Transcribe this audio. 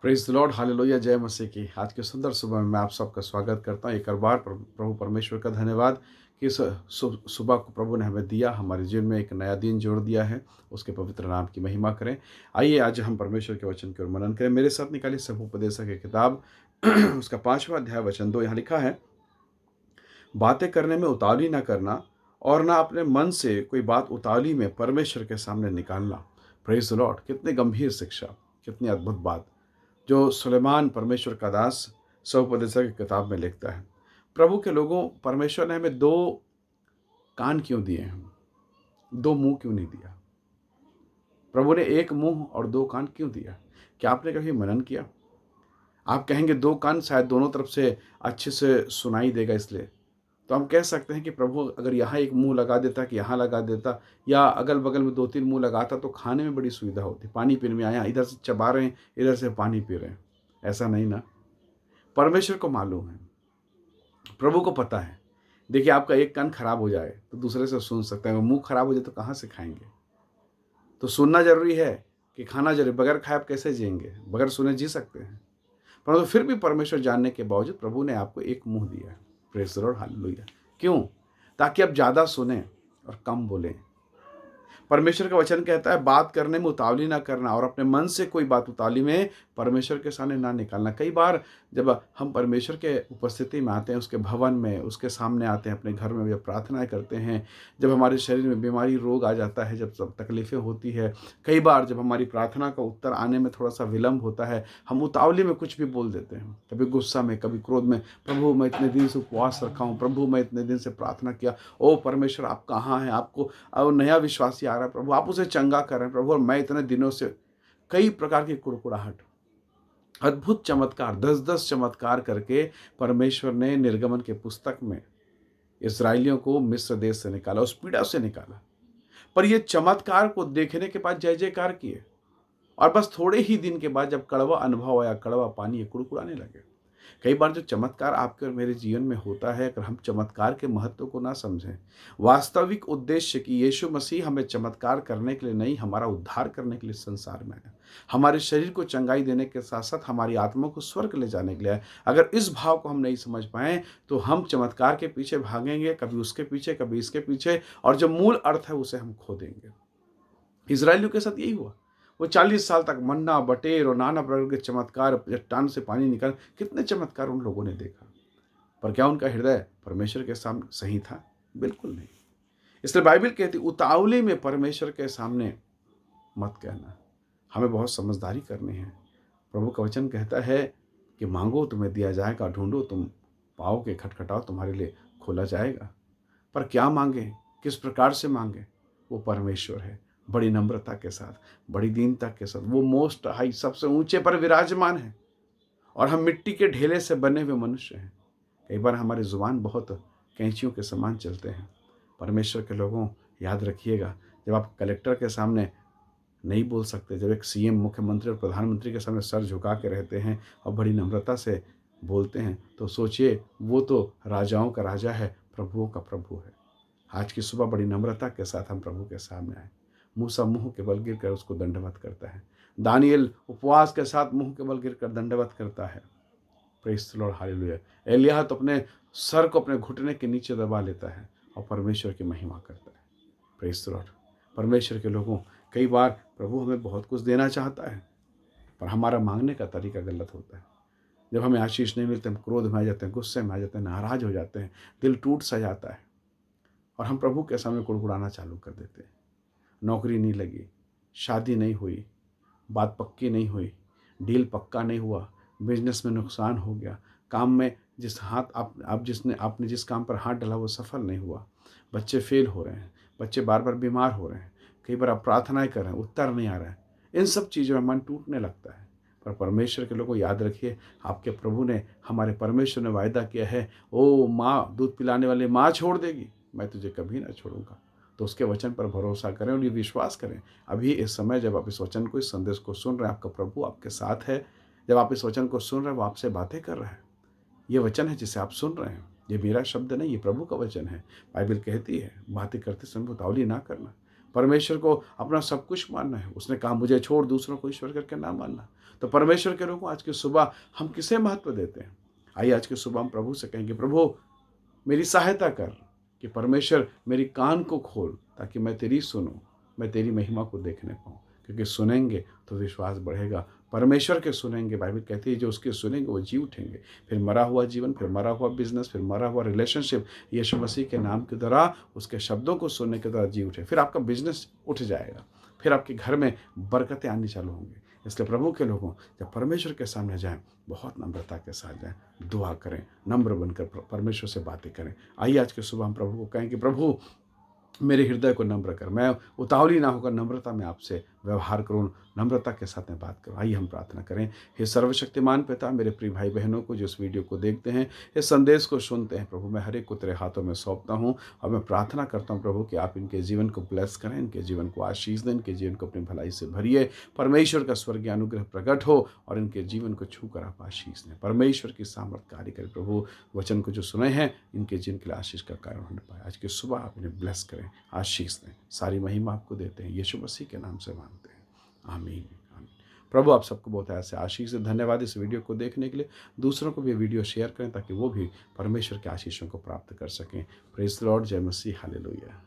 Praise the Lord, hallelujah, जय मसीह की। आज के सुंदर सुबह में मैं आप सबका स्वागत करता हूँ। एक और बार प्रभु परमेश्वर का धन्यवाद कि इस सुबह को प्रभु ने हमें दिया, हमारे जीवन में एक नया दिन जोड़ दिया है। उसके पवित्र नाम की महिमा करें। आइए आज हम परमेश्वर के वचन की ओर मनन करें। मेरे साथ निकालिए सभोपदेशक की किताब उसका 5वां अध्याय वचन 2। यहाँ लिखा है, बातें करने में उतावली ना करना और ना अपने मन से कोई बात उतावली में परमेश्वर के सामने निकालना। प्रेज़ द लॉर्ड, कितनी गंभीर शिक्षा, कितनी अद्भुत बात जो सुलेमान परमेश्वर का दास सौपदेशक की किताब में लिखता है। प्रभु के लोगों, परमेश्वर ने हमें दो कान क्यों दिए हैं? दो मुंह क्यों नहीं दिया? प्रभु ने एक मुंह और दो कान क्यों दिया? क्या आपने कभी मनन किया? आप कहेंगे दो कान शायद दोनों तरफ से अच्छे से सुनाई देगा इसलिए। तो हम कह सकते हैं कि प्रभु अगर यहाँ एक मुंह लगा देता कि यहाँ लगा देता, या अगल बगल में दो तीन मुंह लगाता तो खाने में बड़ी सुविधा होती। पानी पीने में आया, इधर से चबा रहे हैं, इधर से पानी पी रहे हैं। ऐसा नहीं ना। परमेश्वर को मालूम है, प्रभु को पता है। देखिए, आपका एक कान खराब हो जाए तो दूसरे से सुन सकते हैं, मुंह खराब हो जाए तो कहाँ से खाएंगे? तो सुनना जरूरी है कि खाना जरूरी। बगैर खाए आप कैसे जिएंगे? बगैर सुने जी सकते हैं? परंतु फिर भी परमेश्वर जानने के बावजूद प्रभु ने आपको एक मुंह दिया है। Praise the Lord, hallelujah. क्यों? ताकि आप ज़्यादा सुने और कम बोलें। परमेश्वर का वचन कहता है, बात करने में उतावली ना करना और अपने मन से कोई बात उतावली में परमेश्वर के सामने ना निकालना। कई बार जब हम परमेश्वर के उपस्थिति में आते हैं, उसके भवन में, उसके सामने आते हैं, अपने घर में जब प्रार्थनाएं करते हैं, जब हमारे शरीर में बीमारी रोग आ जाता है, जब सब तकलीफ़ें होती है, कई बार जब हमारी प्रार्थना का उत्तर आने में थोड़ा सा विलम्ब होता है, हम उतावली में कुछ भी बोल देते हैं। कभी गुस्सा में, कभी क्रोध में, प्रभु मैं इतने दिन से उपवास रखा हूँ, प्रभु मैं इतने दिन से प्रार्थना किया, ओ परमेश्वर आप कहाँ हैं? आपको और नया विश्वासी आ रहा है, प्रभु आप उसे चंगा कर रहे हैं, प्रभु और मैं इतने दिनों से, कई प्रकार की कुड़कुड़ाहट। अद्भुत चमत्कार, 10-10 चमत्कार करके परमेश्वर ने निर्गमन के पुस्तक में इसराइलियों को मिस्र देश से निकाला, उस पीड़ा से निकाला। पर ये चमत्कार को देखने के बाद जय जयकार किए, और बस थोड़े ही दिन के बाद जब कड़वा अनुभव आया, कड़वा पानी, ये कुड़कुड़ाने लगे। कई बार जो चमत्कार आपके और मेरे जीवन में होता है, अगर हम चमत्कार के महत्व को ना समझें, वास्तविक उद्देश्य कि यीशु मसीह हमें चमत्कार करने के लिए नहीं, हमारा उद्धार करने के लिए संसार में आया, हमारे शरीर को चंगाई देने के साथ साथ हमारी आत्मा को स्वर्ग ले जाने के लिए आया। अगर इस भाव को हम नहीं समझ पाए तो हम चमत्कार के पीछे भागेंगे, कभी उसके पीछे, कभी इसके पीछे, और जो मूल अर्थ है उसे हम खो देंगे। इज़राइलियों के साथ यही हुआ। वो 40 साल तक मन्ना, बटेर और नाना प्रकार के चमत्कार, चट्टान से पानी निकल, कितने चमत्कार उन लोगों ने देखा। पर क्या उनका हृदय परमेश्वर के सामने सही था? बिल्कुल नहीं। इसलिए बाइबल कहती, उतावली में परमेश्वर के सामने मत कहना। हमें बहुत समझदारी करनी है। प्रभु का वचन कहता है कि मांगो तुम्हें दिया जाएगा, ढूंढो तुम पाओगे, खटखटाओ तुम्हारे लिए खोला जाएगा। पर क्या मांगे, किस प्रकार से मांगे? वो परमेश्वर है। बड़ी नम्रता के साथ, बड़ी दीनता के साथ, वो मोस्ट हाई, सबसे ऊंचे पर विराजमान है, और हम मिट्टी के ढेले से बने हुए मनुष्य हैं। कई बार हमारी जुबान बहुत कैंचियों के समान चलते हैं। परमेश्वर के लोगों, याद रखिएगा, जब आप कलेक्टर के सामने नहीं बोल सकते, जब एक सीएम, मुख्यमंत्री और प्रधानमंत्री के सामने सर झुका के रहते हैं और बड़ी नम्रता से बोलते हैं, तो सोचिए वो तो राजाओं का राजा है, प्रभुओं का प्रभु है। आज की सुबह बड़ी नम्रता के साथ हम प्रभु के सामने आए। मूसा मुंह के बल गिर कर उसको दंडवत करता है। दानियल उपवास के साथ मुंह के बल गिर कर दंडवत करता है। Praise the Lord, hallelujah. एलिय्याह तो अपने सर को अपने घुटने के नीचे दबा लेता है और परमेश्वर की महिमा करता है। Praise the Lord. परमेश्वर के लोगों, कई बार प्रभु हमें बहुत कुछ देना चाहता है, पर हमारा मांगने का तरीका गलत होता है। जब हमें आशीष नहीं मिलते, हम क्रोध में आ जाते हैं, गुस्से में आ जाते हैं, नाराज हो जाते हैं, दिल टूट सा जाता है, और हम प्रभु के सामने कुड़कुड़ाना चालू कर देते हैं। नौकरी नहीं लगी, शादी नहीं हुई, बात पक्की नहीं हुई, डील पक्का नहीं हुआ, बिजनेस में नुकसान हो गया, काम में जिस हाथ आपने जिस काम पर हाथ डाला वो सफल नहीं हुआ, बच्चे फेल हो रहे हैं, बच्चे बार बार बीमार हो रहे हैं, कई बार आप प्रार्थनाएं कर रहे हैं, उत्तर नहीं आ रहा है। इन सब चीज़ों में मन टूटने लगता है। पर परमेश्वर के लोगों, याद रखिए, आपके प्रभु ने, हमारे परमेश्वर ने वायदा किया है, ओ माँ, दूध पिलाने वाली माँ छोड़ देगी, मैं तुझे कभी ना छोड़ूंगा। तो उसके वचन पर भरोसा करें और ये विश्वास करें। अभी इस समय जब आप इस वचन को, इस संदेश को सुन रहे हैं, आपका प्रभु आपके साथ है। जब आप इस वचन को सुन रहे हैं, वो आपसे बातें कर रहा है। ये वचन है जिसे आप सुन रहे हैं, ये मेरा शब्द नहीं, ये प्रभु का वचन है। बाइबल कहती है, बातें करते समय उतावली ना करना। परमेश्वर को अपना सब कुछ मानना है। उसने कहा मुझे छोड़ दूसरों को ईश्वर करके ना मानना। तो परमेश्वर के लोगों आज की सुबह हम किसे महत्व देते हैं? आइए आज की सुबह हम प्रभु से कहेंगे, प्रभु मेरी सहायता कर कि परमेश्वर मेरी कान को खोल ताकि मैं तेरी सुनूं, मैं तेरी महिमा को देखने पाऊँ। क्योंकि सुनेंगे तो विश्वास बढ़ेगा। परमेश्वर के सुनेंगे, बाइबल कहती है जो उसके सुनेंगे वो जी उठेंगे। फिर मरा हुआ जीवन, फिर मरा हुआ बिजनेस, फिर मरा हुआ रिलेशनशिप यीशु मसीह के नाम के द्वारा, उसके शब्दों को सुनने के द्वारा जी उठे। फिर आपका बिजनेस उठ जाएगा, फिर आपके घर में बरकतें आनी चालू होंगी। इसलिए प्रभु के लोगों जब परमेश्वर के सामने जाएं, बहुत नम्रता के साथ जाएं, दुआ करें, नम्र बनकर परमेश्वर से बातें करें। आइए आज के सुबह हम प्रभु को कहें कि प्रभु मेरे हृदय को नम्र कर, मैं उतावली ना होकर नम्रता में आपसे व्यवहार करूँ, नम्रता के साथ मैं बात करूँ। आइए हम प्रार्थना करें। हे सर्वशक्तिमान पिता, मेरे प्रिय भाई बहनों को जो इस वीडियो को देखते हैं, इस संदेश को सुनते हैं, प्रभु मैं हर एक को तेरे हाथों में सौंपता हूँ और मैं प्रार्थना करता हूँ प्रभु कि आप इनके जीवन को ब्लेस करें, इनके जीवन को आशीष दें, इनके जीवन को अपनी भलाई से भरिए। परमेश्वर का स्वर्गीय अनुग्रह प्रकट हो और इनके जीवन को छू कर आप आशीष दें। परमेश्वर की सामर्थ कार्य करें प्रभु। वचन को जो सुने हैं इनके जीवन के लिए आशीष का कारण होने पाए। आज की सुबह आप इन्हें ब्लेस करें, आशीष दें। सारी महिमा आपको देते हैं, यीशु मसीह के नाम से मांगते हैं, आमीन आमीन। प्रभु आप सबको बहुत ऐसे आशीष से धन्यवाद इस वीडियो को देखने के लिए। दूसरों को भी वीडियो शेयर करें ताकि वो भी परमेश्वर के आशीषों को प्राप्त कर सकें। प्रेज़ द लॉर्ड, जय मसीह, हालेलुया।